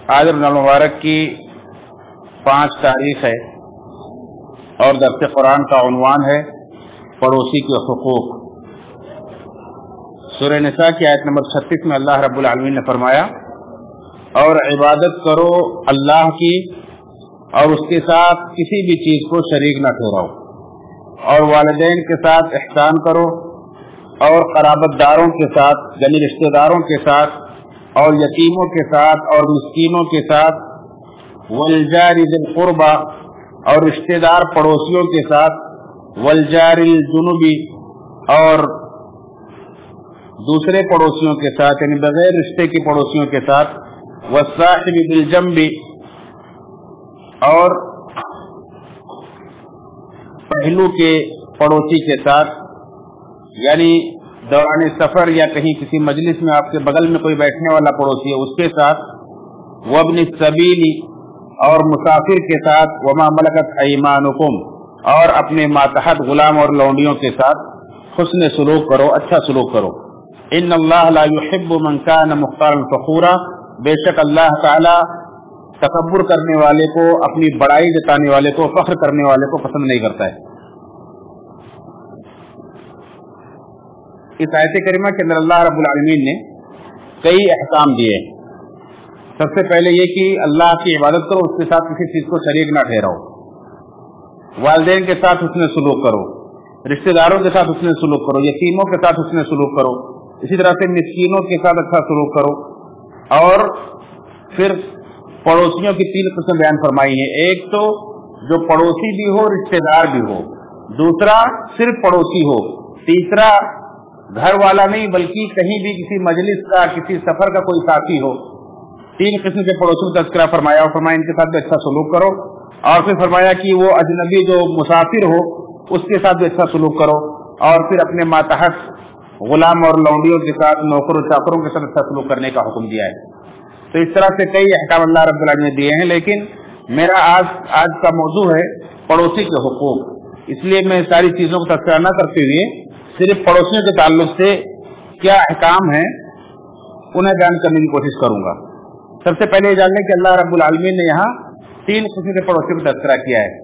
आज रमज़ान मुबारक की 5 तारीख है और दर्स कुरान का उन्वान है पड़ोसी के हुकूक। सूरह निसा की आयत नंबर 36 में अल्लाह रब्बुल आलमीन ने फरमाया, और इबादत करो अल्लाह की और उसके साथ किसी भी चीज़ को शरीक न ठहराओ, और वालिदैन के साथ ihसान करो, और क़राबतदारों के साथ यानी रिश्तेदारों के साथ, और यतीमों के साथ और मिस्कीनों के साथ, वलजारि ज़िल क़ुरबा और रिश्तेदार पड़ोसियों के साथ, वलजारिल जुनुबी और दूसरे पड़ोसियों के साथ यानी बगैर रिश्ते के पड़ोसियों के साथ, वस्साहिबि बिल जंबी और पहलू के पड़ोसी के साथ, यानी दौरान सफर या कहीं किसी मजलिस में आपके बगल में कोई बैठने वाला पड़ोसी है उसके साथ, वब्न सबीली और मुसाफिर के साथ, वमा मलकत ऐमानुकुम और अपने मातहत गुलाम और लौंडियों के साथ हुस्न सुलूक करो, अच्छा सुलूक करो। इन्नल्लाह ला युहिब्बु मन कान मुख्तारन फखूरा, बेशक अल्लाह ताला तकब्बुर करने वाले को, अपनी बड़ाई जताने वाले को, फख्र करने वाले को पसंद नहीं करता है। इस आयत करीमा के अंदर अल्लाह रब्बुल आलमीन ने कई अहकाम दिए। सबसे पहले ये कि अल्लाह की इबादत करो, उसके साथ किसी चीज़ को शरीक ना ठहराओ, वालिदैन के साथ हुस्न सुलूक करो, रिश्तेदारों के साथ हुस्न सुलूक करो, यतीमों के साथ हुस्न सुलूक करो, इसी तरह से मिस्कीनों के साथ अच्छा सुलूक करो। और फिर पड़ोसियों की 3 किस्में बयान फरमाई हैं। एक तो जो पड़ोसी भी हो, रिश्तेदार भी हो, दूसरा सिर्फ पड़ोसी हो, तीसरा घर वाला नहीं बल्कि कहीं भी किसी मजलिस का, किसी सफर का कोई साथी हो। 3 किस्म के पड़ोसियों का तज़किरा फरमाया और फरमाया इनके साथ भी अच्छा सलूक करो। और फिर फरमाया कि वो अजनबी जो मुसाफिर हो उसके साथ भी अच्छा सलूक करो, और फिर अपने मातहत गुलाम और लौंडियों के साथ, नौकर और चाकरों के साथ अच्छा सलूक करने का हुक्म दिया है। तो इस तरह से कई अहकाम अल्लाह रब्बुल आलमीन ने दिए हैं, लेकिन मेरा आज का मौजू है पड़ोसी के हुकूक। इसलिए मैं सारी चीज़ों को तज़किरा न करते हुए सिर्फ पड़ोसियों के ताल्लुक से क्या अहकाम है उन्हें बयान करने की कोशिश करूंगा। सबसे पहले ये जानने कि अल्लाह रब्बुल आलमीन ने यहाँ 3 किस्म के पड़ोसियों का तज़किरा किया है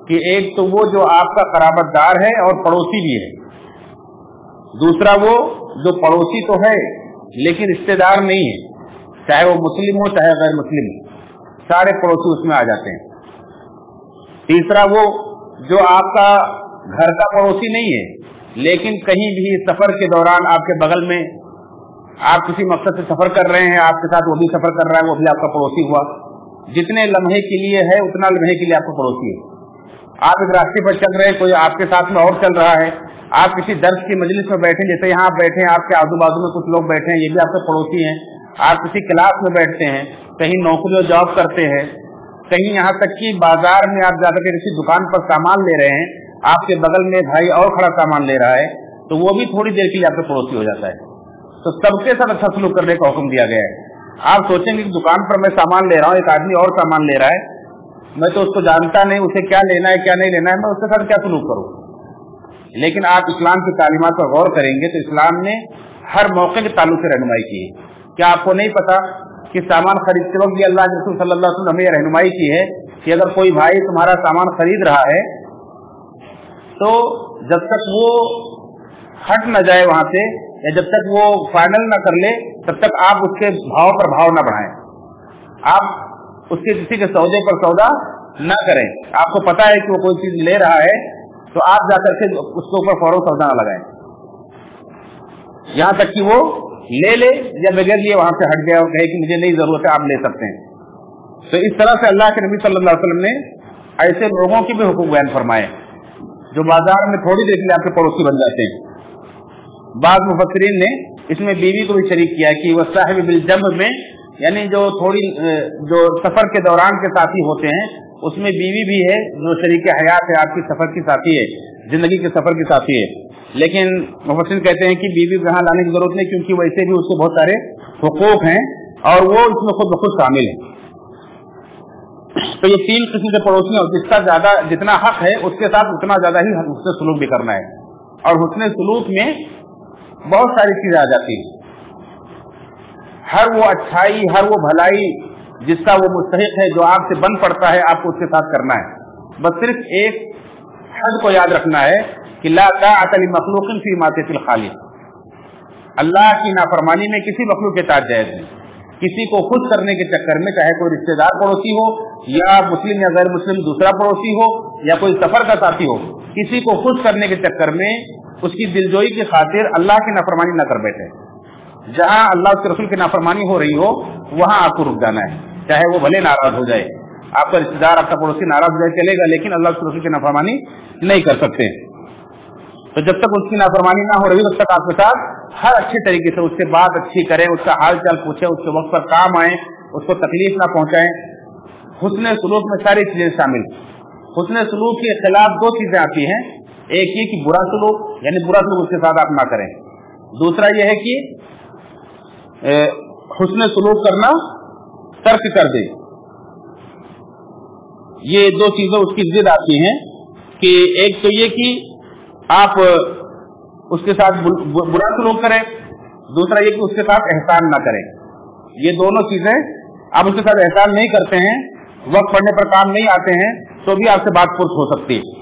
कि एक तो वो जो आपका क़राबतदार है और पड़ोसी भी है, दूसरा वो जो पड़ोसी तो है लेकिन रिश्तेदार नहीं है, चाहे वो मुस्लिम हो चाहे गैर मुस्लिम, सारे पड़ोसी उसमें आ जाते हैं। तीसरा वो जो आपका घर का पड़ोसी नहीं है लेकिन कहीं भी सफर के दौरान आपके बगल में आप किसी मकसद से सफर कर रहे हैं, आपके साथ वो भी सफर कर रहा है, वो भी आपका पड़ोसी हुआ। जितने लम्हे के लिए है उतना लम्हे के लिए आपका पड़ोसी है। आप एक रास्ते पर चल रहे हैं, कोई आपके साथ में और चल रहा है, आप किसी दर्स की मजलिस में बैठे, जैसे यहाँ आप बैठे हैं, आपके आजू बाजू में कुछ लोग बैठे हैं, ये भी आपके पड़ोसी हैं। आप किसी क्लास में बैठते हैं, कहीं नौकरी और जॉब करते हैं, कहीं यहाँ तक कि बाजार में आप जाकर के किसी दुकान पर सामान ले रहे हैं, आपके बगल में भाई और खड़ा सामान ले रहा है, तो वो भी थोड़ी देर के लिए आपके पड़ोसी हो जाता है। तो सबके साथ अच्छा सलूक करने का हुक्म दिया गया है। आप सोचेंगे कि दुकान पर मैं सामान ले रहा हूँ, एक आदमी और सामान ले रहा है, मैं तो उसको जानता नहीं, उसे क्या लेना है क्या नहीं लेना है, मैं उसके साथ क्या सलूक करूँ। लेकिन आप इस्लाम की तालीमात पर गौर करेंगे तो इस्लाम ने हर मौके के ताल्लुक से रहनुमाई की है। क्या आपको नहीं पता कि सामान खरीदते वक्त भी अल्लाह के रसूल सल्लल्लाहु अलैहि वसल्लम ने हमें रहनुमाई की है कि अगर कोई भाई तुम्हारा सामान खरीद रहा है तो जब तक वो हट न जाए वहां से, या जब तक वो फाइनल न कर ले, तब तक आप उसके भाव पर भाव न बढ़ाएं, आप उसके किसी के सौदे पर सौदा न करें। आपको पता है कि वो कोई चीज ले रहा है तो आप जाकर के उसके ऊपर फौरन सौदा न लगाएं, यहां तक कि वो ले ले या बगैर लिए वहां से हट गया और कहे कि मुझे नहीं जरूरत है, आप ले सकते हैं। तो इस तरह से अल्लाह के नबी सल्लल्लाहु अलैहि वसल्लम ने ऐसे लोगों की भी हुकूक बयान फरमाए जो बाजार में थोड़ी देर के लिए आपके पड़ोसी बन जाते हैं। बाद मुफस्सिरीन ने इसमें बीवी को भी शरीक किया कि वह साहिब बिल जंब में, यानी जो सफर के दौरान के साथी होते हैं उसमें बीवी भी है जो शरीक हयात है, आपकी सफर की साथी है, जिंदगी के सफर की साथी है। लेकिन मुफस्सिरीन कहते हैं कि बीवी को यहाँ लाने की जरूरत नहीं, क्योंकि वैसे भी उसके बहुत सारे हुकूक हैं और वो इसमें खुद ब खुद शामिल है। तो ये 3 किस्म के पड़ोसी हैं, जिसका ज्यादा जितना हक है उसके साथ उतना ज्यादा ही हुस्न सलूक भी करना है। और हुस्न सलूक में बहुत सारी चीजें आ जाती हैं। हर वो अच्छाई, हर वो भलाई जिसका वो मुस्तहिक है, जो आपसे बन पड़ता है, आपको उसके साथ करना है। बस सिर्फ एक हद को याद रखना है कि ला ताअत लिमखलूकिन फी मासियतिल खालिक, अल्लाह की नाफरमानी में किसी मखलूक के साथ जायज नहीं। किसी को खुश करने के चक्कर में, चाहे कोई रिश्तेदार पड़ोसी हो या मुस्लिम या गैर मुस्लिम दूसरा पड़ोसी हो या कोई सफर का साथी हो, किसी को खुश करने के चक्कर में उसकी दिलजोई की खातिर अल्लाह की नाफरमानी न कर बैठे। जहां अल्लाह के रसूल की नाफरमानी हो रही हो वहां आपको रुक जाना है, चाहे वो भले नाराज हो जाए। आपका रिश्तेदार, आपका पड़ोसी नाराज हो जाए चलेगा, लेकिन अल्लाह के रसूल की नाफरमानी नहीं कर सकते। तो जब तक उसकी नाफरमानी ना हो रही तब तक आपके साथ हर अच्छे तरीके से उससे बात अच्छी करें, उसका हाल चाल पूछे, उसके वक्त पर काम आए, उसको तकलीफ ना पहुंचाएं। हुस्न सुलूक में सारी चीजें शामिल। हुस्न सुलूक के खिलाफ दो चीजें आती हैं, एक ये कि बुरा सुलूक, यानी बुरा सुलूक उसके साथ आप ना करें। दूसरा यह है कि हुस्न सुलूक करना तर्क कर दे। ये दो चीजें उसकी जिद आती हैं कि एक तो ये कि आप उसके साथ बुरा सलूक करें, दूसरा ये कि उसके साथ एहसान ना करें। ये दोनों चीजें आप उसके साथ एहसान नहीं करते हैं, वक्त पड़ने पर काम नहीं आते हैं, तो भी आपसे बात पुष्ट हो सकती है।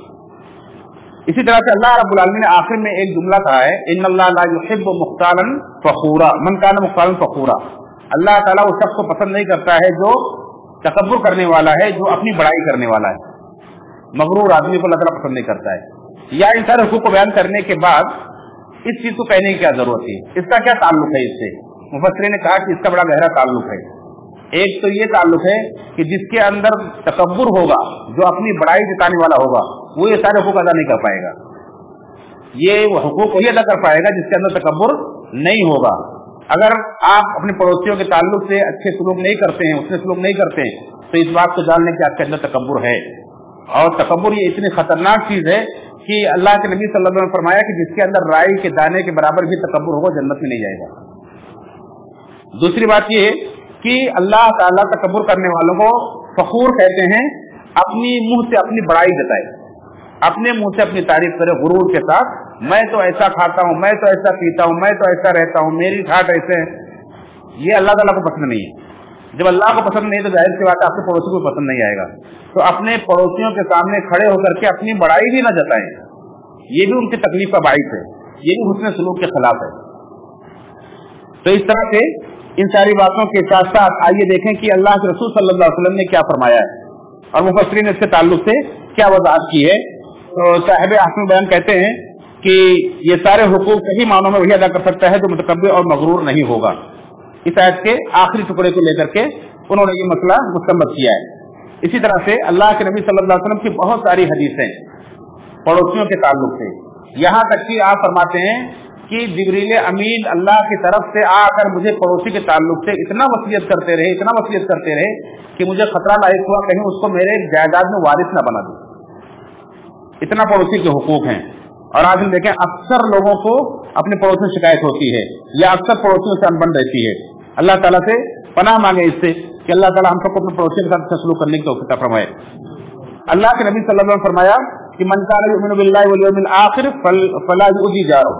इसी तरह से अल्लाह रब्बुल आलमीन ने आखिर में एक जुमला कहा है, इन्नल्लाह ला युहिब्बु मुख्तालन फखूरा मन कान मुख्तालन फखूरा। अल्लाह ताला उस शख्स को पसंद नहीं करता है जो तकब्बुर करने वाला है, जो अपनी बड़ाई करने वाला है। मगरूर आदमी को अल्लाह ताला पसंद नहीं करता है। या इन सारे हुकूक को बयान करने के बाद इस चीज को कहने की क्या जरूरत है, इसका क्या ताल्लुक है इससे? मुफस्सिरीन ने कहा कि इसका बड़ा गहरा ताल्लुक है। एक तो ये ताल्लुक है कि जिसके अंदर तकब्बुर होगा, जो अपनी बड़ाई जताने वाला होगा, वो ये सारे हुकूक अदा नहीं कर पाएगा। ये हुकूक वही अदा कर पाएगा जिसके अंदर तकब्बुर नहीं होगा। अगर आप अपने पड़ोसियों के ताल्लुक से अच्छे सलूक नहीं करते हैं, उससे सलूक नहीं करते हैं, तो इस बात को जान लें कि आपके अंदर तकब्बुर है। और तकब्बुर ये इतनी खतरनाक चीज है कि अल्लाह के नबी सल्लल्लाहु अलैहि वसल्लम ने फरमाया कि जिसके अंदर राई के दाने के बराबर भी तकब्बुर होगा, जन्नत में नहीं जाएगा। दूसरी बात यह है कि अल्लाह ताला तकब्बुर करने वालों को फखूर कहते हैं, अपनी मुंह से अपनी बड़ाई जताए, अपने मुंह से अपनी तारीफ करे गुरूर के साथ, मैं तो ऐसा खाता हूं, मैं तो ऐसा पीता हूं, मैं तो ऐसा रहता हूं, मेरी ठाट ऐसे है। ये अल्लाह ताला को पसंद नहीं है। जब अल्लाह को पसंद नहीं तो जाहिर सी बात है आपके पड़ोसी को पसंद नहीं आएगा। तो अपने पड़ोसियों के सामने खड़े होकर के अपनी बड़ाई भी न जताएं, ये भी उनकी तकलीफ का बाइस है, ये भी हुस्न सलूक के खिलाफ है। तो इस तरह से इन सारी बातों के साथ साथ आइए देखें कि अल्लाह के रसूल सल्लल्लाहु अलैहि वसल्लम ने क्या फरमाया है और मुफस्सिरीन ने इसके ताल्लुक से क्या वजाहत की है। तो साहिब अहसन बयान कहते हैं कि ये सारे हुकूक सही मानों में वही अदा कर सकता है जो मुतकब्बिर और मगरूर नहीं होगा। इस आयत के आखिरी टुकड़े को लेकर के उन्होंने ये मसला मुस्तंबत किया है। इसी तरह से अल्लाह के नबी सल्लल्लाहु अलैहि वसल्लम की बहुत सारी हदीसें पड़ोसियों के ताल्लुक से, यहाँ तक कि आप फरमाते हैं कि जिब्रील अमीन अल्लाह की तरफ से आकर मुझे पड़ोसी के ताल्लुक से इतना वसीयत करते रहे, इतना वसीयत करते रहे कि मुझे खतरा लायक हुआ कहीं उसको मेरे जायदाद में वारिस न बना दे। इतना पड़ोसी के हुकूक हैं। और आज हम देखें अक्सर लोगों को अपने पड़ोसी से शिकायत होती है या अक्सर पड़ोसियों से अनबन रहती है। अल्लाह ताला से पनाह मांगे इससे कि अल्लाह ताला हम सबको अपने पड़ोसियों के साथ सलूक करने की तौफीक फरमाए। अल्लाह के नबी सल्लल्लाहु अलैहि वसल्लम ने फरमाया कि मन कान युमिनु बिल्लाहि वल यौमिल आखिर फला युजी जारहु,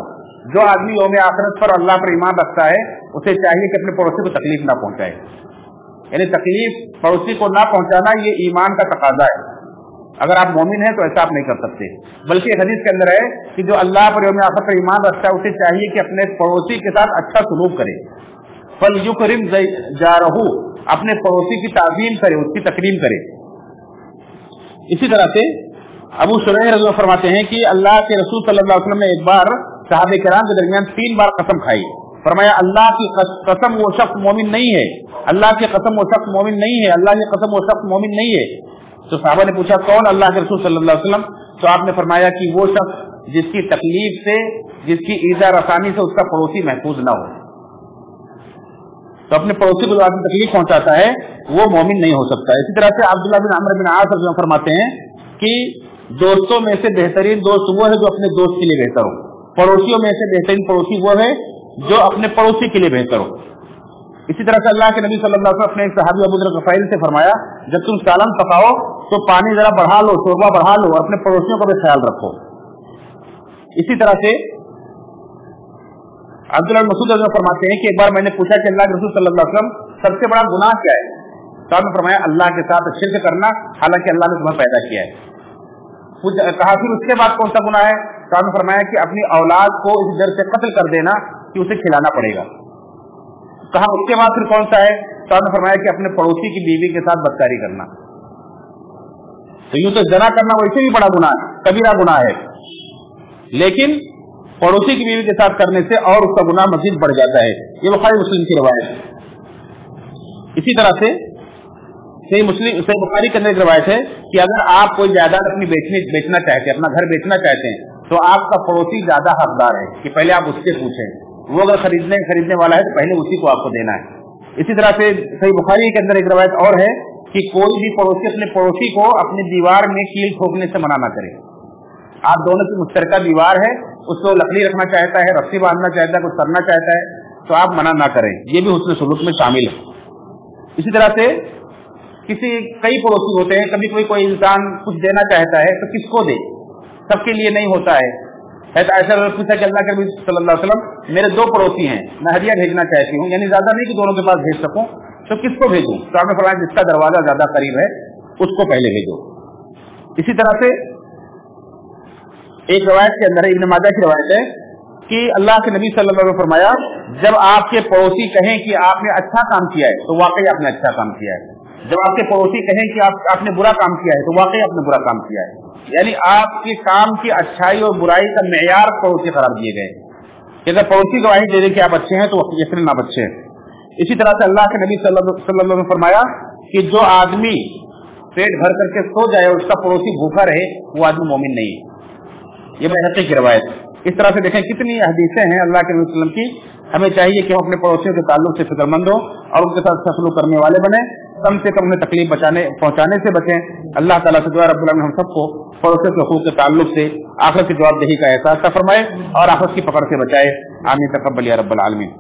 जो आदमी यौम आखिरत पर अल्लाह पर ईमान रखता है उसे चाहिए कि अपने पड़ोसी को तकलीफ ना पहुंचाए। यानी तकलीफ पड़ोसी को ना पहुंचाना ये ईमान का तकाजा है। अगर आप मोमिन हैं तो ऐसा आप नहीं कर सकते। बल्कि हदीस के अंदर है कि जो अल्लाह पर यौम आखिरत पर ईमान रखता है उसे चाहिए कि अपने पड़ोसी के साथ अच्छा सलूक करे। फल युकरिम जारहु, अपने पड़ोसी की ताज़ीम करे, उसकी तकरीम करे। इसी तरह से अबू शुरैह रज़ी अल्लाह फरमाते हैं कि अल्लाह के रसूल सल्लल्लाहु अलैहि वसल्लम ने एक बार सहाबे किराम के दरमियान 3 बार कसम खाई। फरमाया अल्लाह की कसम वो शख्स मोमिन नहीं है, अल्लाह की कसम वो शख्स मोमिन नहीं है, अल्लाह की कसम वो शख्स मोमिन नहीं है। तो सहाबा ने पूछा कौन? अल्लाह के रसूल सल्लल्लाहु अलैहि वसल्लम। तो आपने फरमाया कि वो शख्स जिसकी तकलीफ से, जिसकी ईज़ा रसानी से उसका पड़ोसी महफूज ना हो। तो अपने पड़ोसी को जो आदमी तकलीफ पहुंचाता है वो मोमिन नहीं हो सकता। इसी तरह से अब्दुल्लाह बिन अम्र बिन आस फरमाते हैं कि दोस्तों में से बेहतरीन दोस्त वो है जो अपने दोस्त के लिए बेहतर हो, पड़ोसियों में से बेहतरीन पड़ोसी वो है जो अपने पड़ोसी के लिए बेहतर हो। इसी तरह से अल्लाह के नबी सल्लल्लाहु अलैहि वसल्लम अपने एक सहाबी अबू ज़र गफ़ारी से फरमाया जब तुम सालन पकाओ तो पानी जरा बढ़ा लो, शोरबा बढ़ा लो, और अपने पड़ोसियों का भी ख्याल रखो। इसी तरह से अब्दुल्लाह मसूद फरमाते हैं कि एक बार मैंने पूछा कि अल्लाह के रसूल सल्लल्लाहु अलैहि वसल्लम सबसे बड़ा गुनाह क्या है? تو آپ نے فرمایا اللہ کے ساتھ شرک کرنا حالانکہ اللہ نے تمہیں پیدا کیا ہے. کہا پھر اس کے بعد کون سا گناہ ہے؟ تو آپ نے فرمایا کہ اپنی اولاد کو اس ڈر سے قتل کر دینا کہ اسے کھلانا پڑے گا. کہا اس کے بعد پھر کون سا ہے؟ تو آپ نے فرمایا کہ اپنے پڑوسی کی بیوی کے ساتھ بدکاری کرنا. تو یوں تو زنا کرنا ویسے بھی بڑا گناہ ہے، کبیرہ گناہ ہے، لیکن پڑوسی کی بیوی کے ساتھ کرنے سے اور اس کا گناہ مزید بڑھ جاتا ہے. یہ بخاری مسلم کی روایت ہے. اسی طرح سے صحیح بخاری کے اندر ایک روایت ہے کہ اگر آپ کوئی جائیداد اپنی بیچنا چاہتے ہیں، اپنا گھر بیچنا چاہتے ہیں، تو آپ کا پڑوسی زیادہ حقدار ہے کہ پہلے آپ اس سے پوچھیں. وہ اگر خریدنے والا ہے تو پہلے اسی کو آپ کو دینا ہے. اسی طرح سے صحیح بخاری کے اندر ایک روایت اور ہے کہ کوئی بھی پڑوسی اپنے پڑوسی کو اپنی دیوار میں کیل ٹھوکنے سے منع نہ کرے. آپ دونوں کی مشترکہ دیوار ہے، اس کو لکڑی رکھنا چاہتا ہے، رسی باندھنا چاہتا ہے، کچھ کرنا چاہتا ہے، تو آپ منع نہ کریں. یہ بھی حسن سلوک میں شامل ہے. اسی طرح سے کئی پڑوسی ہوتے ہیں، کبھی کوئی انسان کچھ دینا چاہتا ہے تو کس کو دے، سب کے لیے نہیں ہوتا ہے. عائشہ پوچھا کہ اللہ کے نبی صلی اللہ علیہ وسلم میرے 2 پڑوسی ہیں، میں ہدیہ بھیجنا چاہتی ہوں، یعنی زیادہ نہیں کہ دونوں کے پاس بھیج سکوں، تو کس کو بھیجوں؟ تو آپ نے فرمایا جس کا دروازہ زیادہ قریب ہے اس کو پہلے بھیجو. اسی طرح سے ایک روایت کے اندر ابن ماجہ کی روایت ہے کہ اللہ کے نبی صلی اللہ علیہ وسلم نے فرمایا جب آپ کے پڑوسی کہیں کہ آپ نے اچھا کام کیا ہے تو واقعی آپ نے اچھا کام کیا ہے. جب آپ کے پڑوسی کہیں کہ آپ نے برا کام کیا ہے تو واقعی آپ نے برا کام کیا ہے. یعنی آپ کے کام کی اچھائی اور برائی کا معیار پڑوسی قرار دیے گئے کہ اگر پڑوسی گواہی دے دے کہ آپ اچھے ہیں تو یقیناً آپ اچھے ہیں. اسی طرح سے اللہ کے نبی صلی اللہ علیہ وسلم نے فرمایا کہ جو آدمی پیٹ بھر کر کے سو جائے اور اس کا پڑوسی بھوکا رہے وہ آدمی مومن نہیں ہے. یہ بحقی کی روایت. اس طرح سے دیکھیں کتنی حدیثیں ہیں اللہ کے نبی صلی اللہ علیہ وسلم کی. ہمیں چاہیے کہ ہم اپنے پڑوسیوں کے تعلق سے فکر مند ہوں اور ان کے ساتھ سلوک کرنے والے بنیں، کم سے کم انہیں تکلیف پہنچانے سے بچیں. اللہ تعالیٰ سے دعا رب العالمین ہم سب کو پڑوسیوں کے حقوق کے تعلق سے آخرت کی جواب دہی کا احساس فرمائے اور آخرت کی پکڑ سے بچائے. آمین تقبل یا رب العالمین.